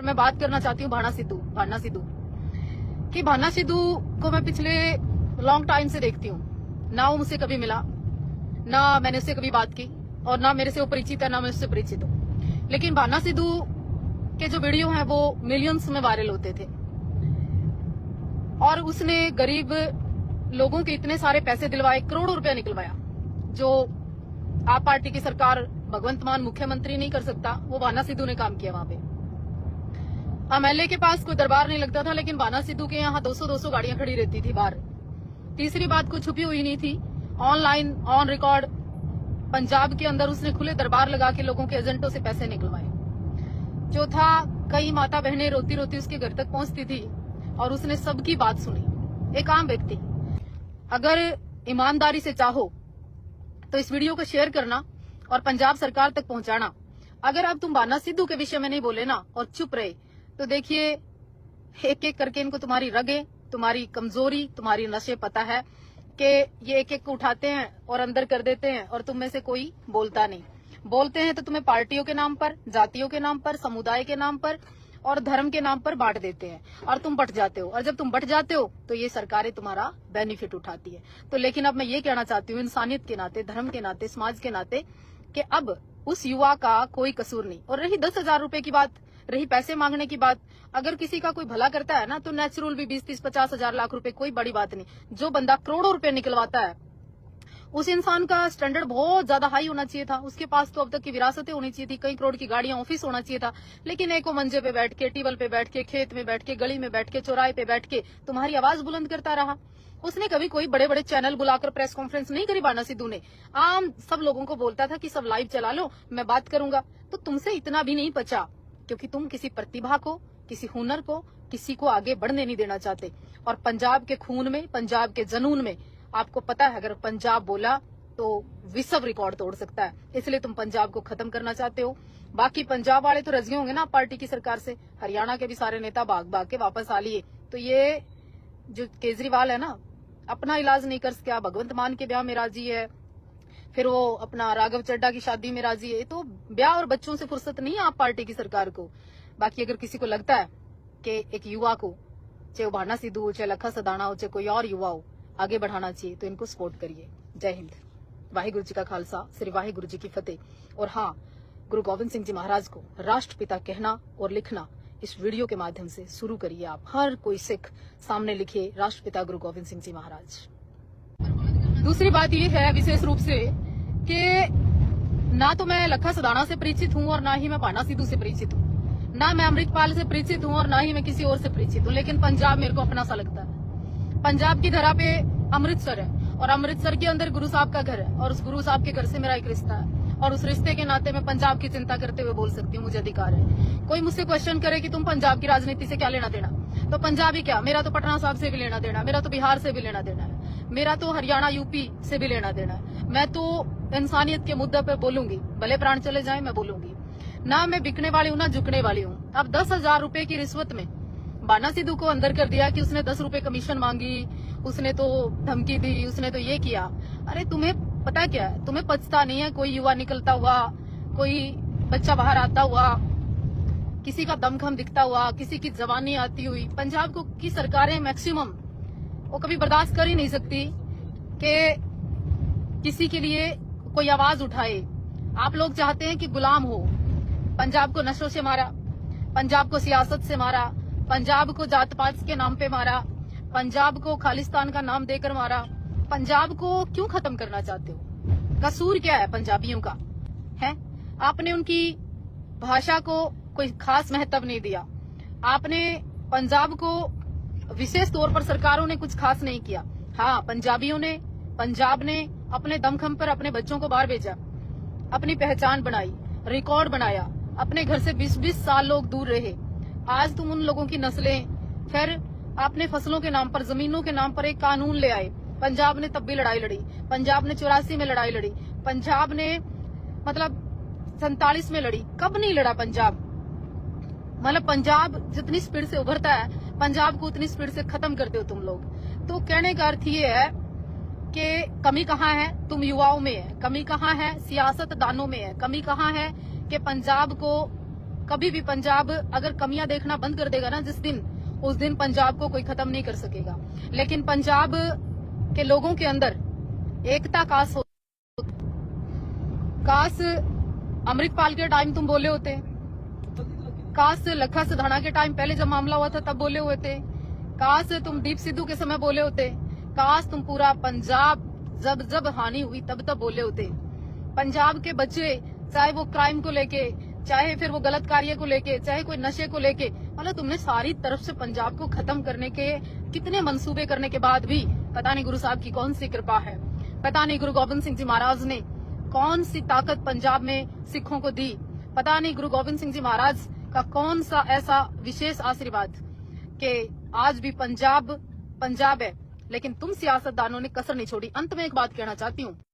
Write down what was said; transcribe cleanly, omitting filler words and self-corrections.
मैं बात करना चाहती हूँ भाना सिद्धू कि भाना सिद्धू को मैं पिछले लॉन्ग टाइम से देखती हूँ। ना वो मुझसे कभी मिला, ना मैंने उससे कभी बात की, और ना मेरे से वो परिचित है, ना मैं उससे परिचित हूँ। लेकिन भाना सिद्धू के जो वीडियो हैं वो मिलियंस में वायरल होते थे, और उसने गरीब लोगों के इतने सारे पैसे दिलवाए, करोड़ों रुपया निकलवाया, जो आप पार्टी की सरकार भगवंत मान मुख्यमंत्री नहीं कर सकता, वो भाना सिद्धू ने काम किया। वहां पे एमएलए के पास कोई दरबार नहीं लगता था, लेकिन भाना सिद्धू के यहाँ 200 गाड़ियां खड़ी रहती थी बाहर। तीसरी बात कुछ छुपी हुई नहीं थी, ऑनलाइन ऑन रिकॉर्ड पंजाब के अंदर उसने खुले दरबार लगा के लोगों के एजेंटों से पैसे निकलवाए। चौथा, कई माता बहनें रोती रोती उसके घर तक पहुंचती थी और उसने सबकी बात सुनी। एक आम व्यक्ति, अगर ईमानदारी से चाहो तो इस वीडियो को शेयर करना और पंजाब सरकार तक पहुंचाना। अगर अब तुम भाना सिद्धू के विषय में नहीं बोले ना और चुप रहे, तो देखिए एक एक करके इनको तुम्हारी रगे, तुम्हारी कमजोरी, तुम्हारी नशे पता है कि ये एक एक को उठाते हैं और अंदर कर देते हैं, और तुम में से कोई बोलता नहीं। बोलते हैं तो तुम्हें पार्टियों के नाम पर, जातियों के नाम पर, समुदाय के नाम पर और धर्म के नाम पर बांट देते हैं, और तुम बट जाते हो। और जब तुम बट जाते हो तो ये सरकारें तुम्हारा बेनिफिट उठाती है। तो लेकिन अब मैं ये कहना चाहती हूँ इंसानियत के नाते, धर्म के नाते, समाज के नाते, कि अब उस युवा का कोई कसूर नहीं। और रही 10,000 रुपए की बात, रही पैसे मांगने की बात, अगर किसी का कोई भला करता है ना तो नेचुरल भी 20, 30, 50 हजार, लाख रुपए कोई बड़ी बात नहीं। जो बंदा करोड़ों रुपए निकलवाता है उस इंसान का स्टैंडर्ड बहुत ज्यादा हाई होना चाहिए था। उसके पास तो अब तक की विरासतें होनी चाहिए थी, कई करोड़ की गाड़ियां, ऑफिस होना चाहिए था। लेकिन एक मंजे पे बैठ के, टेबल पे बैठ के, खेत में बैठ के, गली में बैठ के, चौराहे पे बैठ के तुम्हारी आवाज बुलंद करता रहा। उसने कभी कोई बड़े बड़े चैनल बुलाकर प्रेस कॉन्फ्रेंस नहीं करी। भाना सिद्धू ने आम सब लोगों को बोलता था कि सब लाइव चला लो, मैं बात करूंगा। तो तुमसे इतना भी नहीं बचा, क्योंकि तुम किसी प्रतिभा को, किसी हुनर को, किसी को आगे बढ़ने नहीं देना चाहते। और पंजाब के खून में, पंजाब के जनून में, आपको पता है अगर पंजाब बोला तो विश्व रिकॉर्ड तोड़ सकता है। इसलिए तुम पंजाब को खत्म करना चाहते हो। बाकी पंजाब वाले तो रज गए होंगे ना पार्टी की सरकार से। हरियाणा के भी सारे नेता भाग भाग के वापस आ लिए। तो ये जो केजरीवाल है ना, अपना इलाज नहीं कर सका, भगवंत मान के ब्याह में राजी है, फिर वो अपना राघव चड्डा की शादी में राजी है। तो ब्याह और बच्चों से फुर्सत नहीं है आप पार्टी की सरकार को। बाकी अगर किसी को लगता है कि एक युवा को, चाहे वो भाना सिद्धू हो, चाहे लखा सदाना हो, चाहे कोई और युवा हो, आगे बढ़ाना चाहिए, तो इनको सपोर्ट करिए। जय हिंद। वाहिगुरु जी का खालसा, श्री वाहिगुरु जी की फतेह। और हाँ, गुरु गोविंद सिंह जी महाराज को राष्ट्रपिता कहना और लिखना इस वीडियो के माध्यम से शुरू करिए। आप हर कोई सिख सामने लिखिए राष्ट्रपिता गुरु गोविंद सिंह जी महाराज। दूसरी बात ये है विशेष रूप से कि ना तो मैं लखा सदाना से परिचित हूँ और ना ही मैं भाना सिद्धू से परिचित हूँ, ना मैं अमृतपाल से परिचित हूँ और ना ही मैं किसी और से परिचित हूँ। लेकिन पंजाब मेरे को अपना सा लगता है। पंजाब की धरा पे अमृतसर है, और अमृतसर के अंदर गुरु साहब का घर है, और उस गुरु साहब के घर से मेरा एक रिश्ता है, और उस रिश्ते के नाते मैं पंजाब की चिंता करते हुए बोल सकती हूँ, मुझे अधिकार है। कोई मुझसे क्वेश्चन करे कि तुम पंजाब की राजनीति से क्या लेना देना, तो पंजाबी क्या, मेरा तो पटना साहब से भी लेना देना, मेरा तो बिहार से भी लेना देना है, मेरा तो हरियाणा यूपी से भी लेना देना है। मैं तो इंसानियत के मुद्दे पर बोलूंगी, भले प्राण चले जाए, मैं बोलूंगी। ना मैं बिकने वाली हूँ ना झुकने वाली हूँ। अब 10,000 रुपए की रिश्वत में भाना सिद्धू को अंदर कर दिया कि उसने 10 रुपए कमीशन मांगी, उसने तो धमकी दी, उसने तो ये किया। अरे तुम्हें पता क्या है, तुम्हें पछता नहीं है कोई युवा निकलता हुआ, कोई बच्चा बाहर आता हुआ, किसी का दमखम दिखता हुआ, किसी की जवानी आती हुई। पंजाब को की सरकारें मैक्सिमम वो कभी बर्दाश्त कर ही नहीं सकती कि किसी के लिए कोई आवाज उठाए। आप लोग चाहते हैं कि गुलाम हो। पंजाब को नशों से मारा, पंजाब को सियासत से मारा, पंजाब को जात पात के नाम पे मारा, पंजाब को खालिस्तान का नाम देकर मारा। पंजाब को क्यों खत्म करना चाहते हो? कसूर क्या है पंजाबियों का? है आपने उनकी भाषा को कोई खास महत्व नहीं दिया। आपने पंजाब को विशेष तौर पर सरकारों ने कुछ खास नहीं किया। हाँ, पंजाबियों ने, पंजाब ने अपने दमखम पर अपने बच्चों को बाहर भेजा, अपनी पहचान बनाई, रिकॉर्ड बनाया। अपने घर से 20-20 साल लोग दूर रहे। आज तुम उन लोगों की नस्लें, फिर आपने फसलों के नाम पर, जमीनों के नाम पर एक कानून ले आए। पंजाब ने तब भी लड़ाई लड़ी, पंजाब ने 84 में लड़ाई लड़ी, पंजाब ने मतलब 47 में लड़ी। कब नहीं लड़ा पंजाब? मतलब पंजाब जितनी स्पीड से उभरता है, पंजाब को उतनी स्पीड से खत्म करते हो तुम लोग। तो कहने का अर्थ ये है कि कमी कहाँ है? तुम युवाओं में है। कमी कहाँ है? सियासतदानों में है। कमी कहाँ है? कि पंजाब को कभी भी पंजाब अगर कमियां देखना बंद कर देगा ना जिस दिन, उस दिन पंजाब को कोई खत्म नहीं कर सकेगा। लेकिन पंजाब के लोगों के अंदर एकता काश अमृतपाल के टाइम तुम बोले होते, काश लखा सिधाना के टाइम पहले जब मामला हुआ था तब बोले हुए थे, काश तुम दीप सिद्धू के समय बोले होते, काश तुम पूरा पंजाब जब जब हानि हुई तब तब बोले होते। पंजाब के बच्चे चाहे वो क्राइम को लेके, चाहे फिर वो गलत कार्य को लेके, चाहे कोई नशे को लेके, मतलब तुमने सारी तरफ से पंजाब को खत्म करने के कितने मंसूबे करने के बाद भी पता नहीं गुरु साहब की कौन सी कृपा है, पता नहीं गुरु गोबिंद सिंह जी महाराज ने कौन सी ताकत पंजाब में सिखों को दी, पता नहीं गुरु गोबिंद सिंह जी महाराज का कौन सा ऐसा विशेष आशीर्वाद कि आज भी पंजाब पंजाब है। लेकिन तुम सियासतदानों ने कसर नहीं छोड़ी। अंत में एक बात कहना चाहती हूँ,